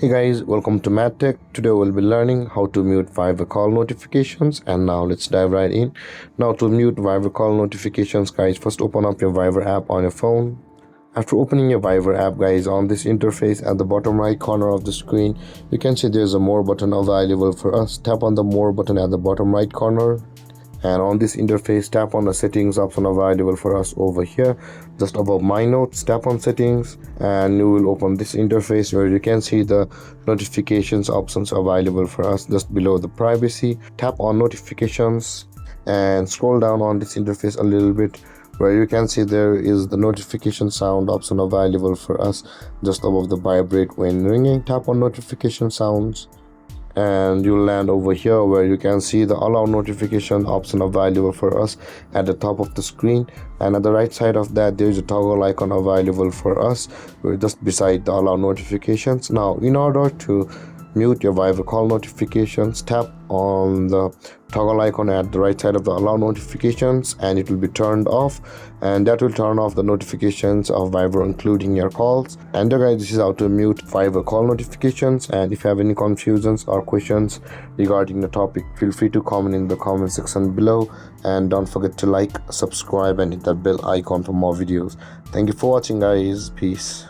Hey guys, welcome to MadTech. Today we'll be learning how to mute Viber call notifications, and now let's dive right in. Now to mute Viber call notifications, guys, first open up your Viber app on your phone. After opening your Viber app, guys, on this interface at the bottom right corner of the screen, you can see there's a more button available for us. Tap on the more button at the bottom right corner, and on this interface tap on the settings option available for us over here just above my notes. Tap on settings and you will open this interface where you can see the notifications options available for us. Just below the privacy, tap on notifications and scroll down on this interface a little bit where you can see there is the notification sound option available for us just above the vibrate when ringing. Tap on notification sounds and you'll land over here where you can see the allow notification option available for us at the top of the screen, and at the right side of that there is a toggle icon available for us just beside the allow notifications. Now in order to mute your Viber call notifications, tap on the toggle icon at the right side of the allow notifications and it will be turned off, and that will turn off the notifications of Viber including your calls. And guys, this is how to mute Viber call notifications, and if you have any confusions or questions regarding the topic, feel free to comment in the comment section below, and don't forget to like, subscribe and hit that bell icon for more videos. Thank you for watching guys. Peace.